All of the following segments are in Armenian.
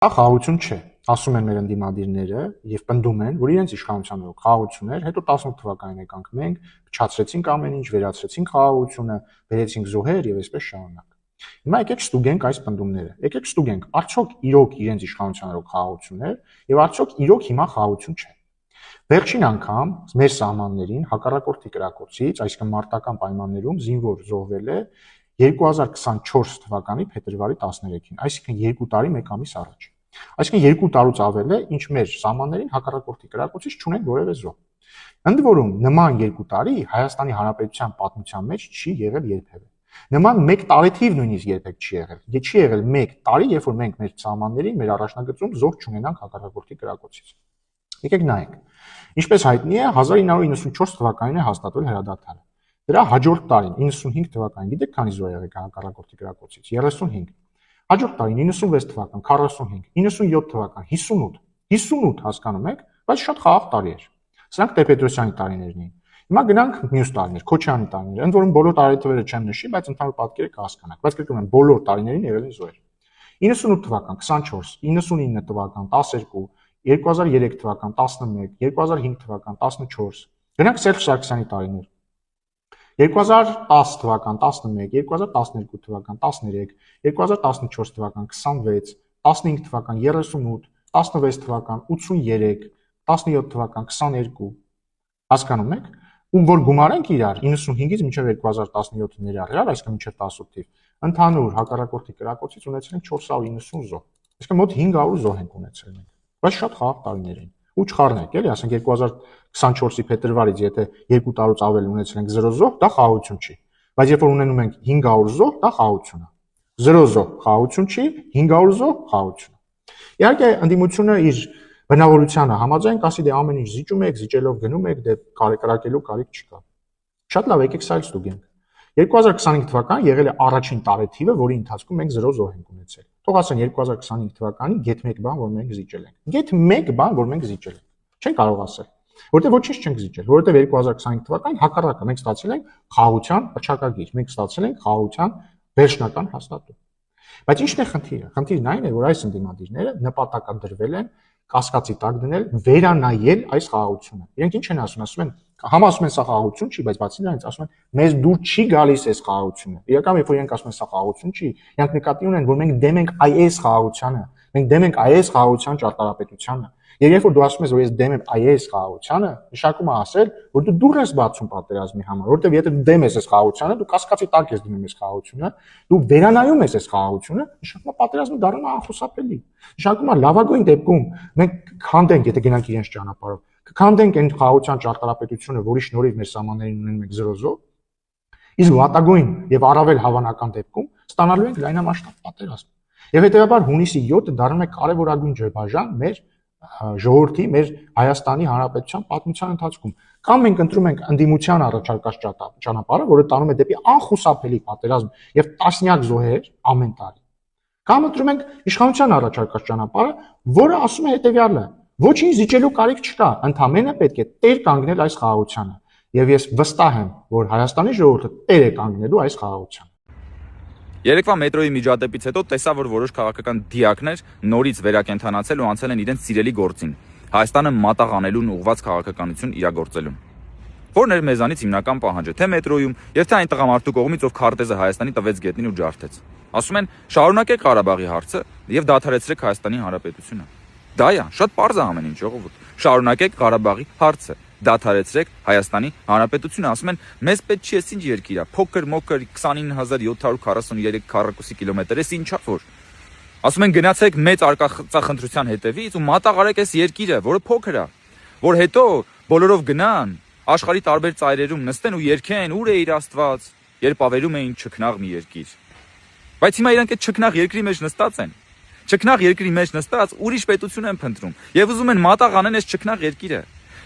Դա խաղաղություն չէ, ասում են մեր ընդդիմադիրները եւ պնդում են, որ իրենց իշխանության օրոք խաղաղություն էր, հետո 18 թվականին եկանք մենք, փչացրեցինք ամեն ինչ, վերացրեցինք խաղաղությունը, բերեցինք զոհեր եւ այսպես շարունակ։ Հիմա եկեք ստուգենք այս պնդումները։ Եկեք ստուգենք, արդյոք իրոք իրենց իշխանության օրոք խաղաղություն էր եւ արդյոք իրոք հիմա խաղաղություն չէ։ Վերջին անգամ մեր սահմաններին հակառակորդի կրակոցից, այսինքն մարտական պայմաններում զինվոր զոհվել է 2024 թվականի փետրվարի 13-ին, այսինքն 2 տարի 1 ամիս առաջ։ Այսինքն 2 տարուց ավել է, ինչ մեր սահմաններին հակառակորդի կրակոցից չունենք որևէ զոհ։ Ընդ որում, նման 2 տարի Հայաստանի Հանրապետության պատմության մեջ չի եղել երբևէ։ Նման 1 տարեթիվ նույնիսկ երբեք չի եղել։ Չի եղել 1 տարի, երբ որ մենք մեր սահմաններին, մեր առաջնագծում զոհ չունենանք հակառակորդի կրակոցից։ Եկեք նայենք։ Ինչպես հայտնի է, 1994 թվականին է հաստատվել հրադադարը։ Դրա հաջորդ տարին 95 թվականին, գիտեք քանի զոհ եղել հակառակորդի կրակոցից։ 35։ Հաջորդ տարին 96 թվական 45, 97 թվական 58, 58 հասկանում եք, բայց շատ խաղաղ տարի էր։ Սրանք Տեր-Պետրոսյանի տարիներն էին։ Հիմա գնանք մյուս տարիներ, Քոչարյանի տարիներ, ընդ որում բոլոր տարեթվերը չեմ նշի, բայց ընդհանուր պատկերը կհասկանաք։ Բայց կրկնում եմ, բոլոր տարիներին եղել են զոհեր։ 98 թվական 24, 99 թվական 12, 2003 թվական 11, 2005 թվական 14, գնանք Սերժ Սարգսյանի տարիներ։ 2010 թվական 11, 2012 թվական 13, 2014 թվական 26, 15 թվական 38, 16 թվական 83, 17 թվական 22, հասկանում եք, ու որ գումարենք իրար 95-ից մինչև 2017 ներառյալ, այսինքն մինչև 18 թիվ, ընդհանուր հակառակորդի կրակոցից ունեցել ենք 490 զոհ, այսինքն մոտ 500 զոհ ենք ունեցել մենք, բայց շատ խաղաղ տարիներ էին, ու չխառնեք, էլի, ասենք 2024-ի փետրվարից եթե 2 տարուց ավել ունեցել ենք 0 զոհ, դա խաղաղություն չի, բայց երբ որ ունենում ենք 500 զոհ, դա խաղաղություն է, 0 զոհ խաղաղություն չի, 500 զոհ խաղաղություն է։ Իհարկե ընդդիմությունը իր բնավորությանը համաձայն կասի դե ամեն ինչ զիջում եք, զիջելով գնում եք, դե կրակելու կարիք չկա։ Շատ լավ, եկեք սա էլ ստուգենք։ 2025 թվականն եղել է առաջին տարեթիվը, որի ընթացքում մենք 0 զոհ ենք ունեցել։ Թող ասեն 2025 թվականին գեթ 1 բան, որ մենք զիջել ենք։ Գեթ 1 բան, որ մենք զիջել ենք։ Չեն կարող ասել, որտեղ ոչինչ չենք զիջել, որովհետև 2025 թվականին հակառակը մենք ստացել ենք խաղաղության հռչակագիր, մենք ստացել ենք խաղաղության վերջնական հաստատում։ Բայց ի՞նչն է խնդիրը։ Խնդիրն այն է, որ այս ընդդիմադիրները նպատակադրվել են կասկածի տակ դնել վերանայել այս խաղաղությունը։ Իրենք ինչ են ասում են, ասում են սա խաղաղություն չի, բայց բացի դրանից ասում են մեզ դուր չի գալիս այս խաղաղությունը։ Իրականում երբ որ իրենք ասում են սա խաղաղություն չի, իրենք նկատի ունեն, որ մենք դեմ ենք այս խաղաղությանը, մենք դեմ ենք այս խաղաղության ճարտարապետությանը։ Եվ երբ որ դու ասում ես, որ ես դեմ եմ այս խաղաղությանը, նշանակում է ասել, որ դու դուր ես բացում պատերազմի համար, որովհետև եթե դու դեմ ես այս խաղաղությանը, դու կասկածի տակ ես դնում այս խաղաղությունը, դու վերանայում ես այս խաղաղությունը, նշանակում է պատերազմը դառնում է անխուսափելի։ Նշանակում է լավագույն դեպքում մենք քանդենք, եթե գնանք իրենց ճանապարհով, կքանդենք այն խաղաղության ճարտարապետությունը, որի շնորհիվ մեր սահմաններին ունենում ենք 0 զոհ, իսկ վատագույն եւ առավել հավանական դեպքում ստանալու ենք լայնամասշտաբ պատերազմ։ Եվ հետեւաբար հունիսի 7-ը դառնում է կարևորագույն ջրբաժան մեր ժողովրդի, մեր Հայաստանի Հանրապետության պատմության ընթացքում։ Կամ մենք ընտրում ենք ընդդիմության առաջարկած ճանապարհը, որը տանում է դեպի անխուսափելի պատերազմ եւ տասնյակ զոհեր ամեն տարի։ Կամ ընտրում ենք իշխանության առաջարկած ճանապարհը, որը ասում է հետեւյալը. ոչինչ զիջելու կարիք չկա, ընդամենը պետք է տեր կանգնել այս խաղաղությանը։ Եվ ես վստահ եմ, որ Հայաստանի ժողովուրդը տեր է կանգնելու այս խաղաղությանը։ Երեկվա մետրոյի միջադեպից հետո տեսա, որ որոշ քաղաքական դիակներ նորից վերակենդանացել ու անցել են իրենց սիրելի գործին՝ Հայաստանը մատաղ անելուն ուղղված քաղաքականություն իրագործելուն։ Որն էր մեզանից հիմնական պահանջը, թե մետրոյում, եւ թե այն տղամարդու կողմից, ով քարտեզը Հայաստանի տվեց գետնին ու ջարդեց։ Ասում են՝ շարունակեք Ղարաբաղի հարցը եւ դադարեցրեք Հայաստանի Հանրապետությունը։ Դա է, շատ պարզ է ամեն ինչ, ժողովուրդ։ Շարունակեք Ղարաբաղի հարցը, դադարեցրեք Հայաստանի Հանրապետությունը, ասում են, մեզ պետք չի էս ինչ երկիր է, փոքր-մոքր 29743 քառակուսի կիլոմետր, էս ինչա որ։ Ասում են գնացեք մեծ արկածախնդրության հետևից ու մատաղ արեք այս երկիրը, որը փոքր է, որ հետո բոլորով գնան, աշխարհի տարբեր ծայրերում նստեն ու երգեն ուր է իր Աստված, երբ ավերում էին չքնաղ մի երկիր։ Բայց հիմա իրանք այդ չքնաղ երկրի մեջ նստած են։ Չքնաղ երկրի մեջ նստած ուրիշ պետություն են փնտրում եւ ուզում են մատաղ անեն այս չքնաղ երկիրը։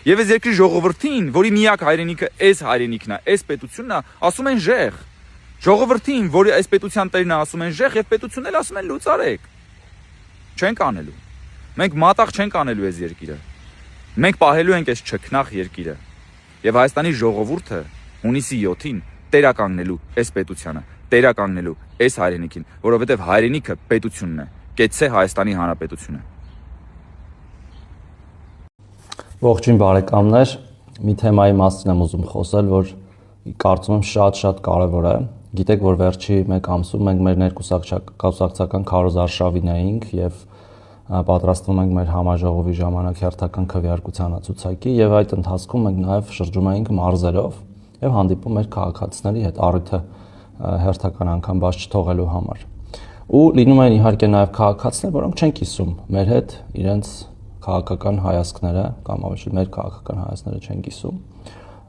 Եվ այս երկրի ժողովրդին, որի միակ հայրենիքը այս հայրենիքն է, այս պետությունն է, ասում են ժեղ։ Ժողովրդին, որի այս պետության տերն է, ասում են ժեղ եւ պետությունն էլ ասում են լուծարեք։ Չենք անելու։ Մենք մատաղ չենք անելու այս երկիրը։ Մենք պահելու ենք այս չքնաղ երկիրը։ Եվ Հայաստանի ժողովուրդը հունիսի 7-ին տերականգնելու այս պետությանը, տերականգնելու այս հայրենիքին, որովհետև հայրենիքը պետությունն է, կեցցե Հայաստանի Հանրապետությունը։ Ողջույն բարեկամներ, մի թեմայի մասին եմ ուզում խոսել, որ կարծում եմ շատ կարևոր է։ Գիտեք, որ վերջի 1 ամսում մենք մեր ներկուսակցական քարոզարշավին էինք եւ պատրաստվում ենք մեր համաժողովի ժամանակ հերթական քվեարկության ցուցակի եւ այդ ընթացքում մենք նաեւ շրջում էինք մարզերով եւ հանդիպում մեր քաղաքացիների հետ առիթը հերթական անգամ բաց չթողելու համար։ Ու լինում են իհարկե նաեւ քաղաքացիներ, որոնք չեն կիսում մեր հետ իրենց քաղաքական հայացքները կամ ավելի մեր քաղաքական հայացքները չեն կիսում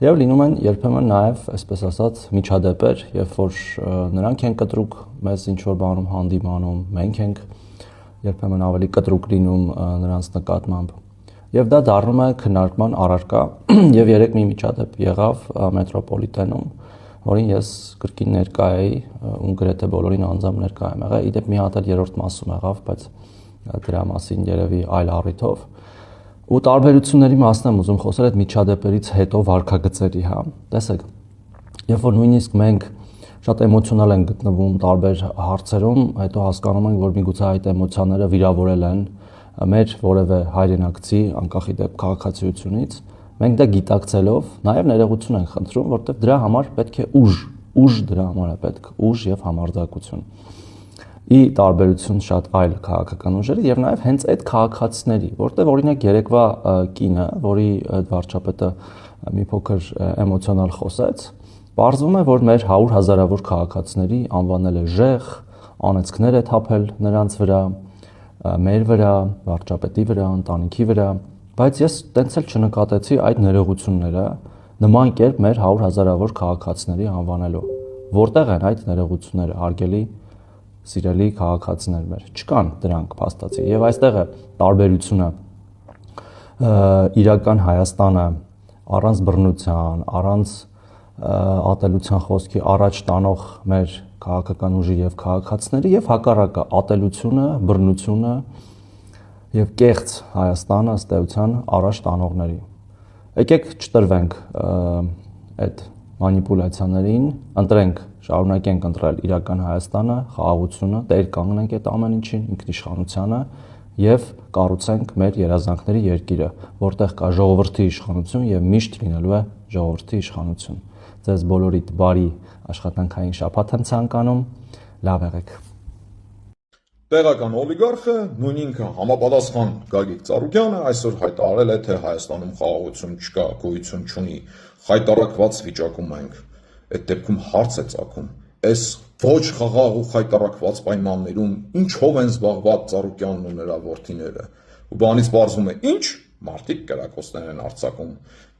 եւ լինում են երբեմն նաեւ այսպես ասած միջադեպեր, երբ որ նրանք են կտրուկ մեզ ինչ որ բանում հանդիմանում, մենք ենք երբեմն ավելի կտրուկ լինում նրանց նկատմամբ եւ դա դառնում է քննարկման առարկա եւ երեք մի միջադեպ եղավ մետրոպոլիտենում, որին ես կրկին ներկա էի ու գրեթե բոլորին անձամբ ներկա եմ եղել, իդեպ մի հատ էլ երրորդ մասում եղավ, բայց դրա մասին երևի այլ առիթով ու տարբերությունների մասն եմ ուզում խոսել այդ միջադեպերից հետո վարքագծերի, հա, տեսեք, երբ որ նույնիսկ մենք շատ էմոցիոնալ ենք գտնվում տարբեր հարցերում, հետո հասկանում ենք, որ միգուցե այդ էմոցիաները վիրավորել են մեր որևէ հայրենակցի, անկախ դեպ քաղաքացիությունից, մենք դա գիտակցելով նաև ներողություն ենք խնդրում, որտեղ դրա համար պետք է ուժ դրա համար է պետք ուժ եւ համարձակություն։ Ի տարբերություն շատ այլ քաղաքական ուժերի եւ նաեւ հենց այդ քաղաքացիների, որտեղ օրինակ երեկվա կինը, որի վարչապետը մի փոքր էմոցիոնալ խոսեց, պարզվում է, որ մեր 100 հազարավոր քաղաքացիների անվանել է ժեղ, անեծքներ է թափել նրանց վրա, մեր վրա, վարչապետի վրա, ընտանիքի վրա, բայց ես տենց էլ չնկատեցի այդ ներողությունները նման կերպ մեր 100 հազարավոր քաղաքացիների անվանելով։ Որտեղ են այդ ներողությունները, հարգելի սիրելի քաղաքացիներ մեր, չկան դրանք փաստացի եւ այստեղ է տարբերությունը իրական Հայաստանը առանց բռնության, առանց ատելության խոսքի առաջ տանող մեր քաղաքական ուժի եւ քաղաքացիների եւ հակառակը ատելությունը, բռնությունը եւ կեղծ Հայաստանը ըստ էության առաջ տանողների։ Եկեք չտրվենք այդ մանիպուլյացիաներին, ընտրենք, շարունակենք ընտրել իրական Հայաստանը, խաղաղությունը, տեր կանգնենք այդ ամեն ինչին, ինքնիշխանությանը եւ կառուցենք մեր երազանքների երկիրը, որտեղ կա ժողովրդի իշխանություն եւ միշտ լինելու է ժողովրդի իշխանություն։ Ձեզ բոլորիդ բարի աշխատանքային շաբաթ եմ ցանկանում, լավ եղեք։ Տեղական օլիգարխը, նույն ինքը համապատասխան Գագիկ Ծառուկյանը այսօր հայտարարել է, թե Հայաստանում խաղաղություն չկա, գոյություն չունի, խայտարակված վիճակում ենք։ Այդ դեպքում հարց է ծագում, այս ոչ խաղաղ ու խայտարակված պայմաններում ինչով են զբաղված Ծառուկյանն ու նրա որդիները։ Ու բանից պարզվում է ինչ, մարդիկ կրակոցներ են արձակում։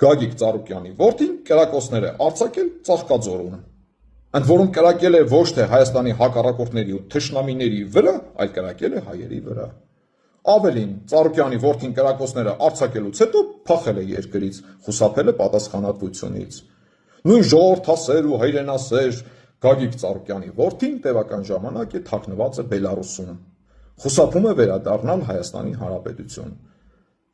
Գագիկ Ծառուկյանի որդին կրակոցներ է արձակել Ծաղկաձորում։ Ընդ որում կրակել է ոչ թե Հայաստանի հակառակորդների ու թշնամիների վրա, այլ կրակել է հայերի վրա։ Ավելին, Ծառուկյանի որդին կրակոցները արձակելուց հետո փախել է երկրից, խուսափել է պատասխանատվությունից։ Նույն ժողովրդասեր ու հայրենասեր Գագիկ Ծառուկյանի որդին տևական ժամանակ է թաքնված է Բելարուսում։ Խուսափում է վերադառնալ Հայաստանի Հանրապետություն,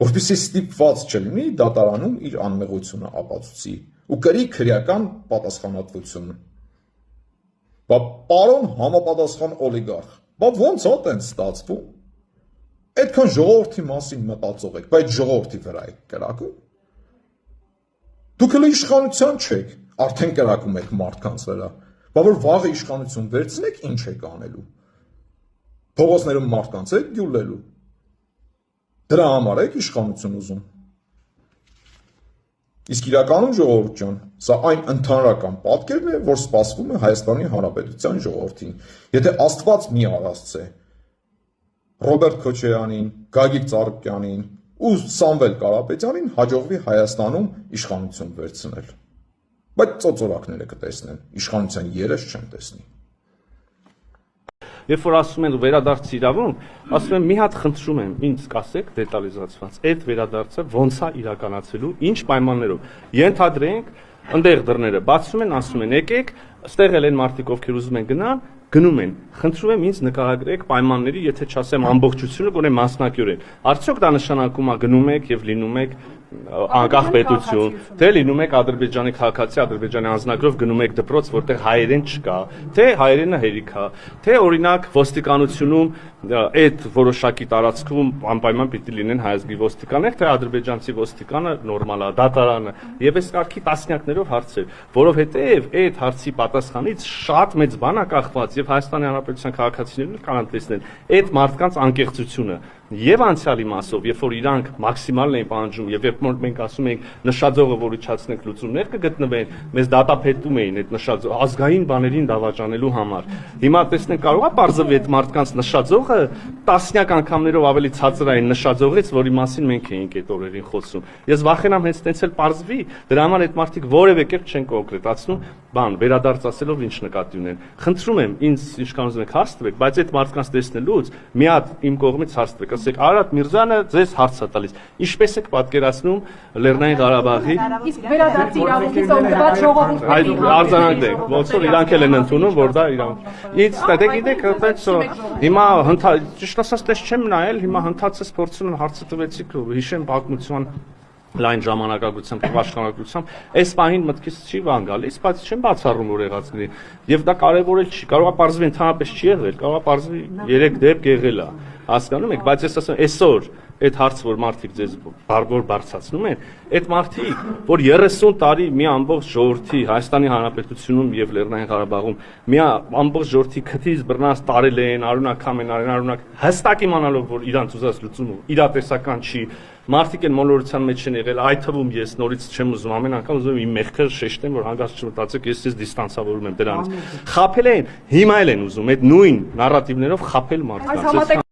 որպեսզի ստիպված չլինի դատարանում իր անմեղությունը ապացուցի ու կրի քրեական պատասխանատվություն։ Բա պարոն համապատասխան օլիգարխ, բա ոնց է տենց ստացվում։ Այդքան ժողովրդի մասին մտածող եք, բայց ժողովրդի վրա եք կրակում։ Դուք էլ իշխանության չեք, արդեն կրակում եք մարդկանց վրա։ Բա որ վաղը իշխանություն վերցնեք, ինչ եք անելու։ Փողոցներում մարդկանց եք գյուլելու։ Դրա համար եք իշխանություն ուզում։ Իսկ իրականում ժողովուրդ ջան, սա այն ընդհանրական պատկերն է, որ սպասվում է Հայաստանի Հանրապետության ժողովրդին։ Եթե Աստված մի առասցե Ռոբերտ Քոչարյանին, Գագիկ Ծառուկյանին ու Սամվել Կարապետյանին հաջողվի Հայաստանում իշխանություն վերցնել։ Բայց ծոծորակները կտեսնեն, իշխանության երես չեն տեսնի։ Երբ որ ասում են վերադարձ իրավունք, ասում եմ մի հատ խնդրում եմ, ինձ կասեք դետալիզացված, այդ վերադարձը ոնց է իրականացվելու, ինչ պայմաններով։ Ենթադրենք, այնտեղ դռները բացում են, ասում են եկեք, ստեղ էլ են մարդիկ, ովքեր ուզում են գնան, գնում են։ Խնդրում եմ ինձ նկարագրեք պայմանների, եթե չասեմ ամբողջությունը, գոնե մասնակիորեն։ Արդյոք դա նշանակում է գնում եք եւ լինում եք անկախ պետություն, թե լինում եք Ադրբեջանի քաղաքացի, Ադրբեջանի անձնագրով գնում եք դպրոց, որտեղ հայերեն չկա, թե հայերենը հերիք է, թե օրինակ ոստիկանությունում այդ որոշակի տարածքում անպայման պիտի լինեն հայազգի ոստիկաններ, թե ադրբեջանցի ոստիկանը նորմալ է, դատարանը, եւ այս կարգի տասնյակներով հարցեր, որովհետեւ այդ հարցի պատասխանից շատ մեծ բան է կախված եւ Հայաստանի Հանրապետության քաղաքացիներն կարող տեսնել այդ մարդկանց անկեղծությունը եւ անցյալի մասով, երբ որ իրանք մաքսիմալն էին պահանջում եւ երբ որ մենք ասում ենք նշաձողը որ իջացնենք լուծումներ կգտնվեն, մեզ դատապետում էին այդ նշաձող ազգային բաներին դավաճանելու համար։ Հիմա տեսնենք կարող է բարձրացնել այդ մարդկանց նշաձողը տասնյակ անգամներով ավելի ցածրային նշաձողից, որի մասին մենք էինք այդ օրերին խոսում։ Ես վախենամ հենց տենց էլ բարձվի, դրա համար այդ մարդիկ որևէ կերպ չեն կոնկրետացնում բան, վերադարձ ասելով ինչ նկատի ունեն։ Խնդրում եմ ինձ ինչքան ուզում եք հարց տվեք, բայց այդ մարդկանց տեսնելուց մի հատ իմ կողմից հարց տվեք, ասեք Արարատ Միրզյանը ձեզ հարց է տալիս։ Ինչպես եք պատկերացնում Լեռնային Ղարաբաղի իսկ վերադարձի իրավունքից օգտված ժողովուրդների արձանագրեք, ոնց որ իրանք էլ են ընդունում, որ դա իրանք։ Իսկ դե գիտեք, այդպես հիմա ճիշտ ասած տես չեմ նայել, հիմա հնդածս փորձում եմ հարցը տվեցիք, հիշեմ պատմության լայն ժամանակակցությամբ իշխանականությամբ այս պահին մտքից չի բան գալիս, բայց չեմ բացառում որ եղած լինի եւ դա կարեւոր էլ չի, կարող է պարզվի ընդհանրապես չի եղել, կարող է պարզվի 3 դեպք եղել է, հասկանում եք, բայց ես ասում այսօր այդ հարցը որ մարդիկ ձեզ բարբոր բարձրացնում են, այդ մարդիկ որ 30 տարի մի ամբողջ ժողովրդի Հայաստանի Հանրապետությունում եւ Լեռնային Ղարաբաղում մի ամբողջ ժողովրդի քթից բռնած տարել են, արունակամ են արեն, արունակ հստակ իմանալով որ իրանց ուզած լուծումը իրատեսական չի մարդիկ են մոլորության մեջ են եղել, այդ թվում ես նորից չեմ ուզում ամեն անգամ ուզում եմ իմ մեղքը շեշտեմ, որ հանգած չմտածեք, ես դիստանսավորում եմ դրանից։ Խաբել են, հիմա էլ են ուզում այդ նույն նարատիվներով խաբել մարդկանց։